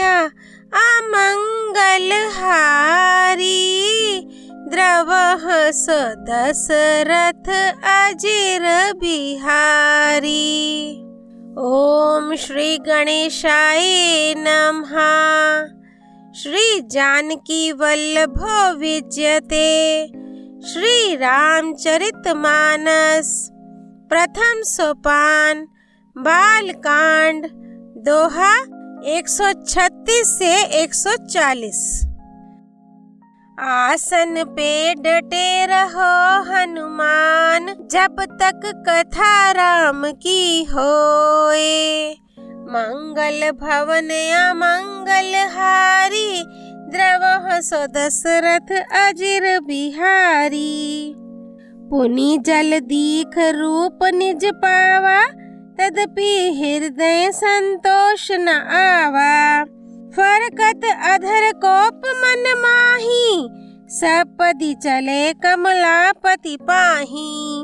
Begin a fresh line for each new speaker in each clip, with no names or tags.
माया अमंगलहारी, द्रवः स दशरथ अजिर बिहारी। ओम श्री गणेशाय नमः। श्री जानकी वल्लभो विजयते। श्री रामचरितमानस प्रथम सोपान बालकांड दोहा 136 से 140। आसन पे डटे रहो हनुमान, जब तक कथा राम की होए। मंगल भवन अमंगल हारी, द्रवः स दशरथ अजिर बिहारी। पुनि जल दीख रूप निज पावा, तदपि हृदय संतोष न आवा। फरकत अधर कोप मन माही, सपदि चले कमलापति पाही।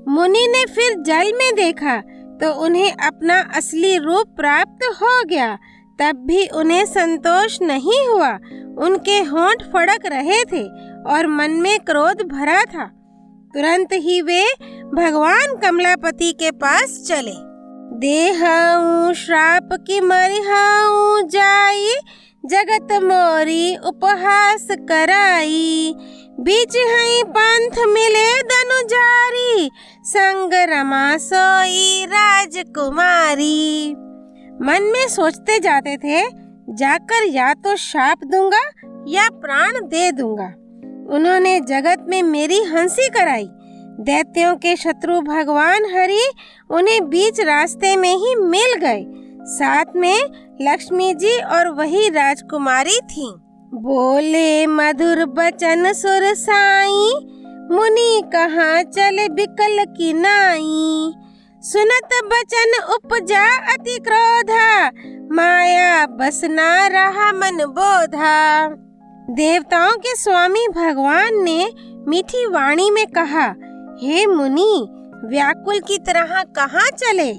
मुनि ने फिर जल में देखा तो उन्हें अपना असली रूप प्राप्त हो गया, तब भी उन्हें संतोष नहीं हुआ। उनके होंठ फड़क रहे थे और मन में क्रोध भरा था। तुरंत ही वे भगवान कमलापति के पास चले। देहऊ श्राप की मरिहाऊ जाई, जगत मोरी उपहास कराई। बीच हई पंथ मिले दनुजारी, संग रमा सोई राजकुमारी। मन में सोचते जाते थे, जाकर या तो शाप दूंगा या प्राण दे दूंगा। उन्होंने जगत में मेरी हंसी कराई। दैत्यों के शत्रु भगवान हरि उन्हें बीच रास्ते में ही मिल गए। साथ में लक्ष्मी जी और वही राजकुमारी थीं। बोले मधुर बचन सुर साई, मुनि कहाँ चले बिकल की नाई। सुनत बचन उपजा अति क्रोधा, माया बस ना रहा मन बोधा। देवताओं के स्वामी भगवान ने मीठी वाणी में कहा, हे मुनि, व्याकुल की तरह कहाँ चले।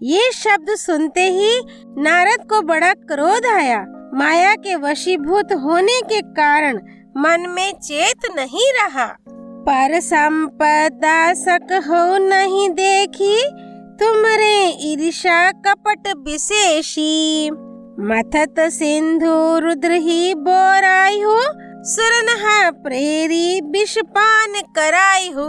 ये शब्द सुनते ही नारद को बड़ा क्रोध आया। माया के वशीभूत होने के कारण मन में चेत नहीं रहा। पर संपदा सक हो नहीं देखी, तुमरे ईर्षा कपट विशेषी। मथत सिंधु रुद्र ही बोराई हो, सुरनहा प्रेरी विषपान कराई हो।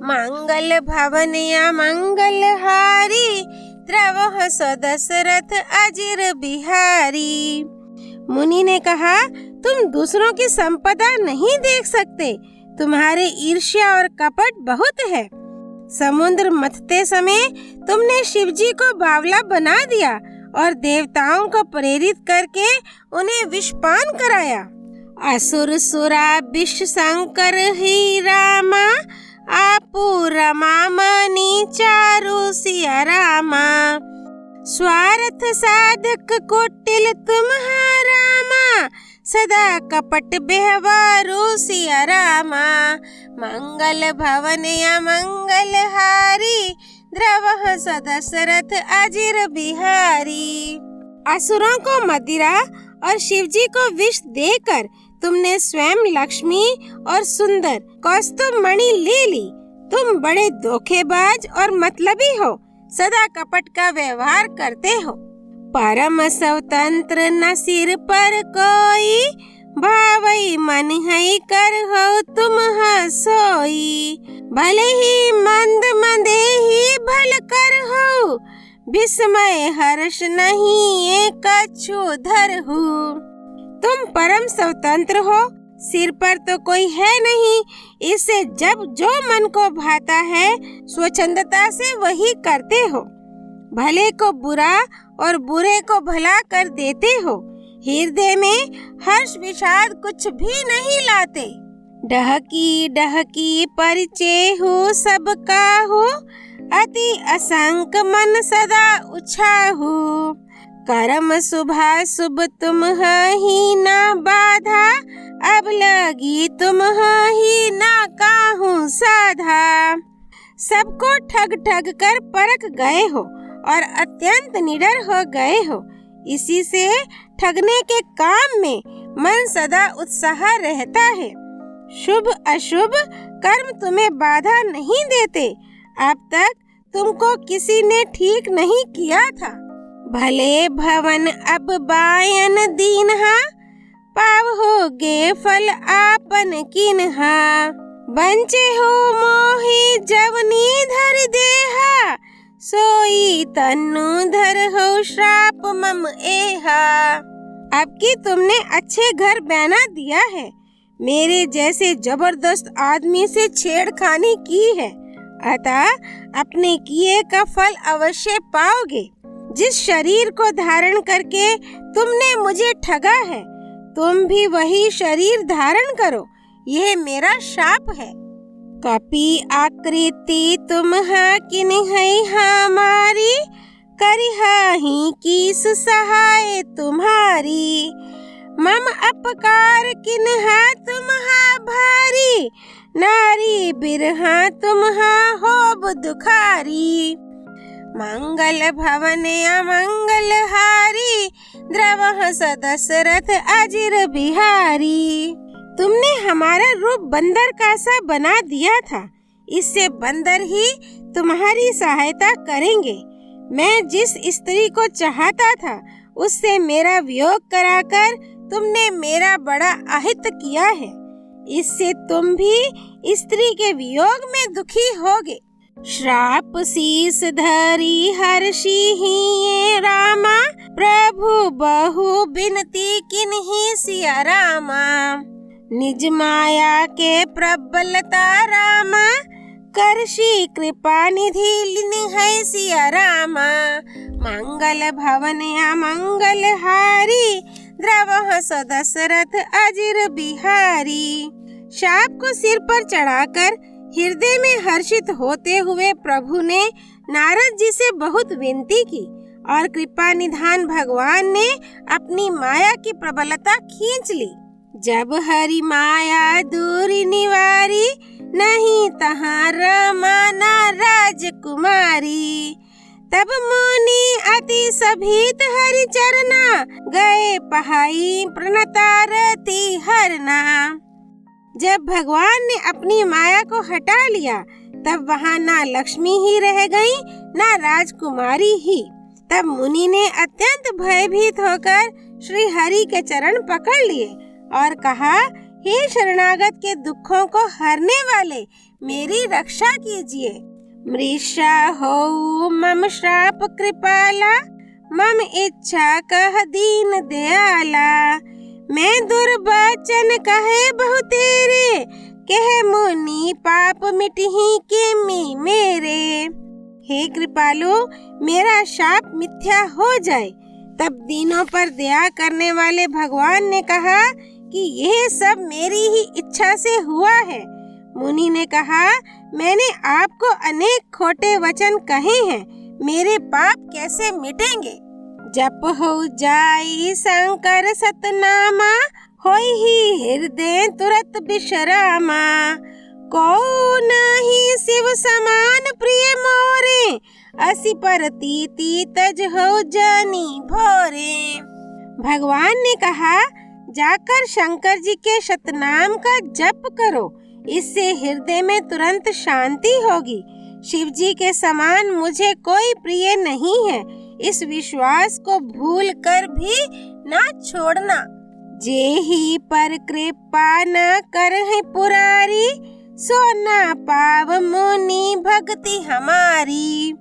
मंगल भवन अमंगल हारी, द्रवः स दशरथ अजिर बिहारी। मुनि ने कहा, तुम दूसरों की संपदा नहीं देख सकते, तुम्हारे ईर्ष्या और कपट बहुत है। समुद्र मथते समय तुमने शिवजी को बावला बना दिया और देवताओं को प्रेरित करके उन्हें विषपान कराया। असुर सुरा विष शंकर ही रामा, आपू रमा मनी चारु सिया रामा। स्वार्थ साधक कुटिल तुम्हारामा, सदा कपट बेहवारू सिया रामा। मंगल भवन अमंगल हारी, द्रवः स दशरथ अजिर बिहारी। असुरों को मदिरा और शिवजी को विष देकर तुमने स्वयं लक्ष्मी और सुंदर कौस्तुभ मणि ले ली। तुम बड़े धोखेबाज और मतलबी हो, सदा कपट का व्यवहार करते हो। परम स्वतंत्र न सिर पर कोई, भावई मन है कर हो तुम हसोई। भले ही मंद मंदे ही भल कर हो, विस्मय हर्ष नहीं एक कछुधर हो। तुम परम स्वतंत्र हो, सिर पर तो कोई है नहीं, इससे जब जो मन को भाता है स्वच्छंदता से वही करते हो। भले को बुरा और बुरे को भला कर देते हो। हृदय में हर्ष विषाद कुछ भी नहीं लाते। डहकी डहकी परिचय हो सबका हो, अति असंक मन सदा उछाहू। कर्म शुभाशुभ तुम ही ना बाधा, अब लगी तुम ही ना काहू साधा। सबको ठग ठग कर परख गए हो और अत्यंत निडर हो गए हो। इसी से ठगने के काम में मन सदा उत्साह रहता है। शुभ अशुभ कर्म तुम्हें बाधा नहीं देते। अब तक तुमको किसी ने ठीक नहीं किया था। भले भवन अब बायन दीन्हा, पाव होगे फल आपन किन्हा। बंचे हो मोहि जवनी धर देहा, सोई तन्नु धर हो श्राप मम एहा। अब कि तुमने अच्छे घर बना दिया है, मेरे जैसे जबरदस्त आदमी से छेड़खानी की है, अतः अपने किए का फल अवश्य पाओगे। जिस शरीर को धारण करके तुमने मुझे ठगा है, तुम भी वही शरीर धारण करो, यह मेरा शाप है। कपि आकृति तुम किन्है हमारी, करिहाहि कीस सहाय तुम्हारी। मम अपकार किन्हा तुम्हा भारी, नारी बिरहा तुम्हा होब दुखारी। मंगल भवन अमंगल हारी, द्रवः सदशरथ अजिर बिहारी। तुमने हमारा रूप बंदर का सा बना दिया था, इससे बंदर ही तुम्हारी सहायता करेंगे। मैं जिस स्त्री को चाहता था, उससे मेरा वियोग कराकर तुमने मेरा बड़ा अहित किया है। इससे तुम भी स्त्री के वियोग में दुखी होगे। श्राप शीस धरी हर्षि ही रामा, प्रभु बहु बिनती किन्हि सिया रामा। निज माया के प्रबलता रामा, करषि कृपा निधि लिन्है सिया रामा। मंगल भवन अमंगल हारी, द्रवः सदशरथ अजिर बिहारी। शाप को सिर पर चढ़ाकर हृदय में हर्षित होते हुए प्रभु ने नारद जी से बहुत विनती की और कृपा निधान भगवान ने अपनी माया की प्रबलता खींच ली। जब हरि माया दूरी निवारी, नहीं तहाँ रमाना राजकुमारी। तब मुनि अति सभीत हरि चरना, गए पहाई प्रणतारती हरना। जब भगवान ने अपनी माया को हटा लिया, तब वहाँ ना लक्ष्मी ही रह गई, ना राजकुमारी ही। तब मुनि ने अत्यंत भयभीत होकर श्री हरि के चरण पकड़ लिए और कहा, हे शरणागत के दुखों को हरने वाले, मेरी रक्षा कीजिए। मृषा हो मम श्राप कृपाला, मम इच्छा कह दीन दयाला। मैं दुर्वचन कहे बहु तेरे, कह मुनि पाप मिटहि किमि मेरे। हे कृपालु, मेरा शाप मिथ्या हो जाए। तब दीनों पर दया करने वाले भगवान ने कहा कि यह सब मेरी ही इच्छा से हुआ है। मुनि ने कहा, मैंने आपको अनेक खोटे वचन कहे हैं, मेरे पाप कैसे मिटेंगे। जप हो जाई शंकर सतनामा, होई ही हृदय तुरत विश्रामा। को नहीं शिव समान प्रिय मोरे, असी पर तीती तज हो जानी भोरे। भगवान ने कहा, जाकर शंकर जी के शतनाम का जप करो, इससे हृदय में तुरंत शांति होगी। शिव जी के समान मुझे कोई प्रिय नहीं है, इस विश्वास को भूल कर भी ना छोड़ना। जे ही पर कृपा न करहि पुरारी, सो न पाव मुनि भक्ति हमारी।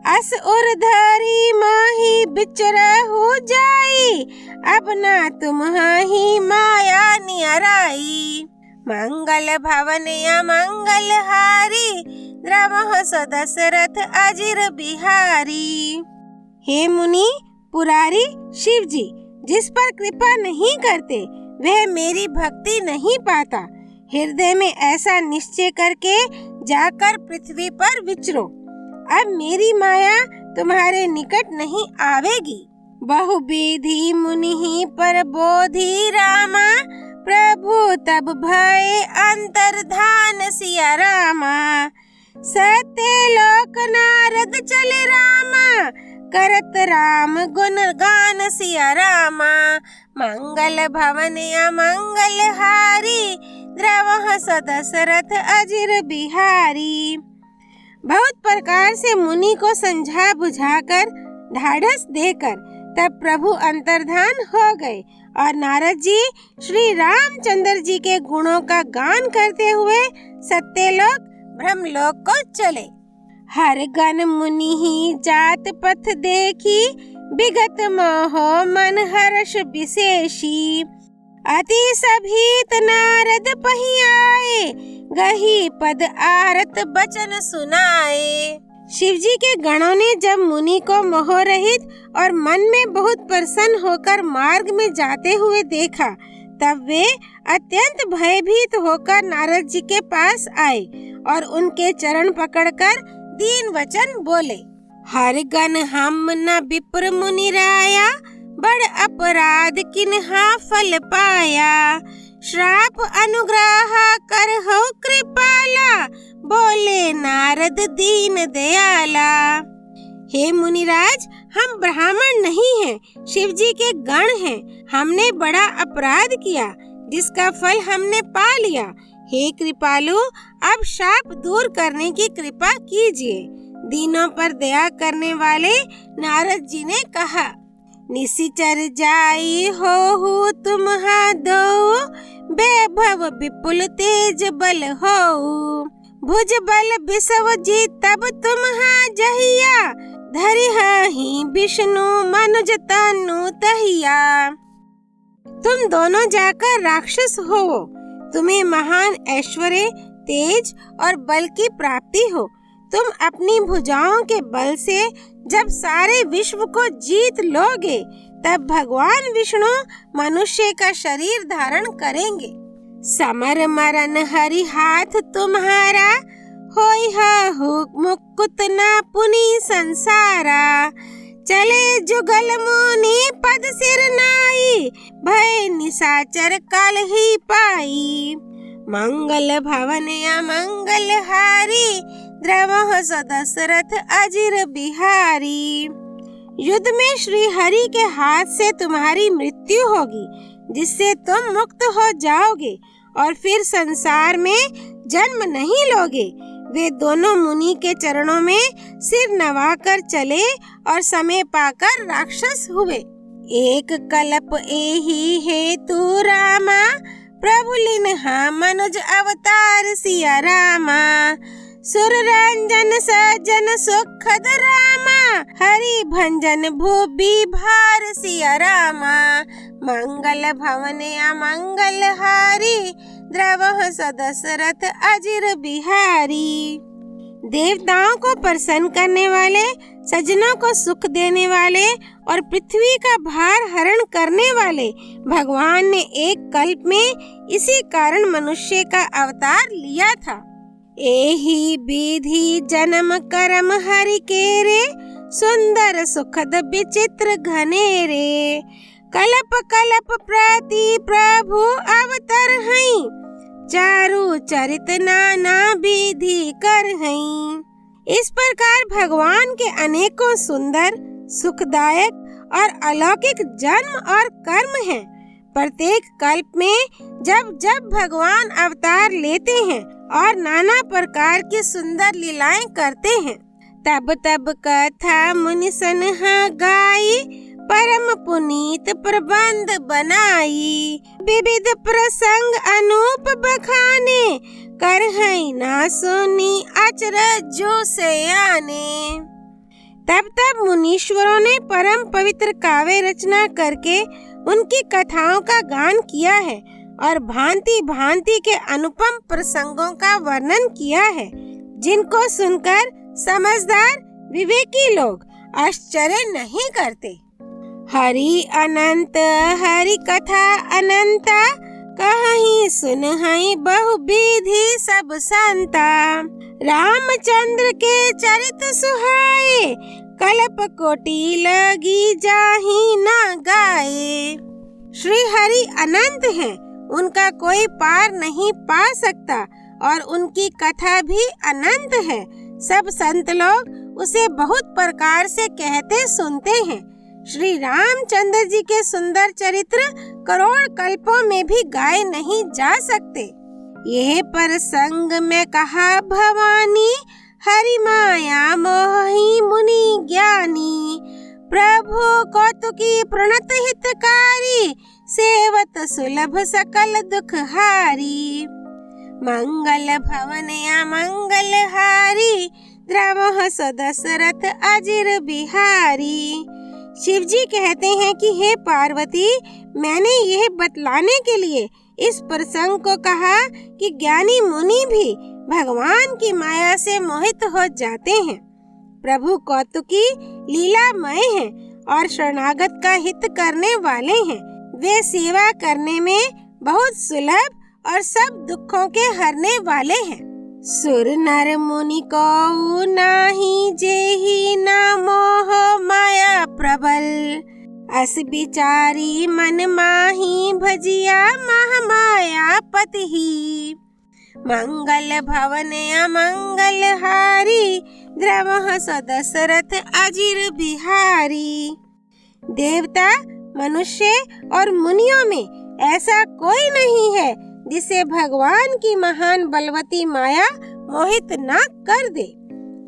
अस उर्धरी माही बिचरहु जाई, अब ना तुम्हारी माया नियराई। मंगल भवन अमंगल हारी, द्रवः सदशरथ अजिर बिहारी। हे मुनि, पुरारी शिव जी जिस पर कृपा नहीं करते, वह मेरी भक्ति नहीं पाता। हृदय में ऐसा निश्चय करके जाकर पृथ्वी पर विचरो। अब मेरी माया तुम्हारे निकट नहीं आवेगी। बहुविधि मुनि पर बोधि रामा, प्रभु तब भय अंतर्धान सिया रामा। सत्य लोक नारद चले रामा, करत राम गुण गान सिया रामा। मंगल भवन अमंगल हारी, द्रवह दशरथ अजिर बिहारी। बहुत प्रकार से मुनि को समझा बुझाकर ढाढ़स देकर तब प्रभु अंतर्धान हो गए और नारद जी श्री रामचंद्र जी के गुणों का गान करते हुए सत्यलोक ब्रह्मलोक को चले। हर गण मुनि ही जात पथ देखी, विगत मोह मन हर्ष विशेषी। अति सभीत नारद पहियाए, गही पद आरत बचन सुनाए। शिव जी के गणों ने जब मुनि को मोह रहित और मन में बहुत प्रसन्न होकर मार्ग में जाते हुए देखा, तब वे अत्यंत भयभीत होकर नारद जी के पास आए और उनके चरण पकड़कर दीन वचन बोले। हर गण हम न विप्र मुनि राया, बड़ अपराध किन्हा फल पाया। श्राप अनुग्रह कर हो कृपाला, बोले नारद दीन दयाला। हे मुनिराज, हम ब्राह्मण नहीं हैं, शिव जी के गण हैं। हमने बड़ा अपराध किया जिसका फल हमने पा लिया। हे कृपालु, अब शाप दूर करने की कृपा कीजिए। दीनों पर दया करने वाले नारद जी ने कहा, निशिचर जाई हो तुम्हा दो, वैभव विपुल तेज बल हो। भुज बल विषव जी तब तुम्हा जहिया, धरिहि विष्णु मनुज तनु तहिया। तुम दोनों जाकर राक्षस हो, तुम्हें महान ऐश्वर्य, तेज और बल की प्राप्ति हो। तुम अपनी भुजाओं के बल से जब सारे विश्व को जीत लोगे, तब भगवान विष्णु मनुष्य का शरीर धारण करेंगे। समर मरण हरि हाथ तुम्हारा, होई हु मुकुत न पुनि संसारा। चले जुगल मुनि पद सिर नाई, भय निशाचर कल ही पाई। मंगल भवन अमंगल हारी, द्रवह दशरथ अजिर बिहारी। युद्ध में श्री हरि के हाथ से तुम्हारी मृत्यु होगी, जिससे तुम मुक्त हो जाओगे और फिर संसार में जन्म नहीं लोगे। वे दोनों मुनि के चरणों में सिर नवाकर चले और समय पाकर राक्षस हुए। एक कल्प एहि हेतु रामा, प्रभु लिन्हा मनुज अवतार सिया रामा। सुर रंजन सज्जन सुखद रामा, हरि भंजन भूबि भार सिया रामा। मंगल भवन अमंगल हारी, द्रवह दशरथ अजिर बिहारी। देवताओं को प्रसन्न करने वाले, सज्जनों को सुख देने वाले और पृथ्वी का भार हरण करने वाले भगवान ने एक कल्प में इसी कारण मनुष्य का अवतार लिया था। एहि विधि जन्म कर्म हरि केरे, सुंदर सुखद विचित्र घनेरे। कल्प कल्प प्रति प्रभु अवतर हई, चारु चरित नाना विधि कर हई। इस प्रकार भगवान के अनेकों सुंदर, सुखदायक और अलौकिक जन्म और कर्म हैं। प्रत्येक कल्प में जब जब भगवान अवतार लेते हैं और नाना प्रकार की सुंदर लीलाएं करते हैं, तब तब कथा मुनि सनहा गाई, परम पुनीत प्रबंध बनाई। विविध प्रसंग अनूप बखाने, करहई ना सुनी अचरज जो सयाने। तब तब मुनीश्वरों ने परम पवित्र काव्य रचना करके उनकी कथाओं का गान किया है और भांति भांति के अनुपम प्रसंगों का वर्णन किया है, जिनको सुनकर समझदार विवेकी लोग आश्चर्य नहीं करते। हरि अनंत हरि कथा अनंता, कहीं सुनहई बहु विधि सब संता। रामचंद्र के चरित सुहाए, कल्प कोटि लगी जाहि न गाए। श्री हरि अनंत हैं, उनका कोई पार नहीं पा सकता और उनकी कथा भी अनंत है। सब संत लोग उसे बहुत प्रकार से कहते सुनते हैं। श्री रामचंद्र जी के सुंदर चरित्र करोड़ कल्पों में भी गाए नहीं जा सकते। यह प्रसंग में कहा भवानी, हरि माया मोहि मुनि ज्ञानी, प्रभु कौतुकी प्रणत हितकारी, सेवत सुलभ सकल दुख हारी। मंगल भवन या मंगल हारी, द्रवह दशरथ अजिर बिहारी। शिव जी कहते हैं कि हे पार्वती, मैंने यह बतलाने के लिए इस प्रसंग को कहा कि ज्ञानी मुनि भी भगवान की माया से मोहित हो जाते हैं। प्रभु कौतुकी लीलामय हैं और शरणागत का हित करने वाले हैं। वे सेवा करने में बहुत सुलभ और सब दुखों के हरने वाले हैं। सुर नर मुनि को नाही जेहि ना मोह माया प्रबल, अस बिचारी मन माही भजिया महामाया पति। मंगल भवन अमंगल हारी, द्रवह दशरथ अजिर बिहारी। देवता, मनुष्य और मुनियों में ऐसा कोई नहीं है जिसे भगवान की महान बलवती माया मोहित न कर दे।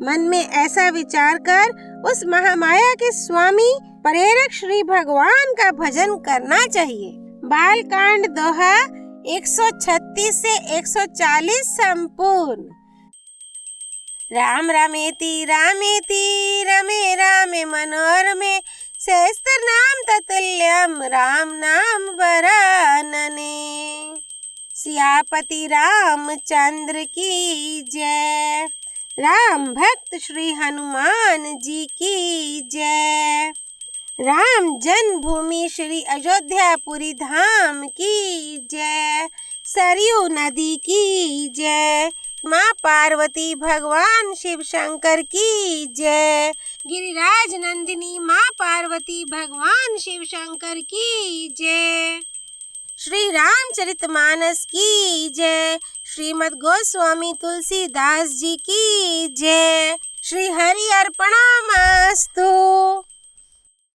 मन में ऐसा विचार कर उस महामाया के स्वामी प्रेरक श्री भगवान का भजन करना चाहिए। बाल कांड दोहा 136 से 140 संपूर्ण। राम रमेति रामेति रमे रामे मनोरमे, सहस्त्र नाम ततुल्यम राम नाम वरानने। सियापति रामचंद्र की जय। राम भक्त श्री हनुमान जी की जय। राम जन्मभूमि श्री अयोध्यापुरी धाम की जय। सरयू नदी की जय। माँ पार्वती भगवान शिव शंकर की जय। गिरिराज नंदिनी माँ पार्वती भगवान शिव शंकर की जय। श्री रामचरितमानस की जय। श्रीमद् गोस्वामी तुलसीदास जी की जय। श्री हरि अर्पणमस्तु।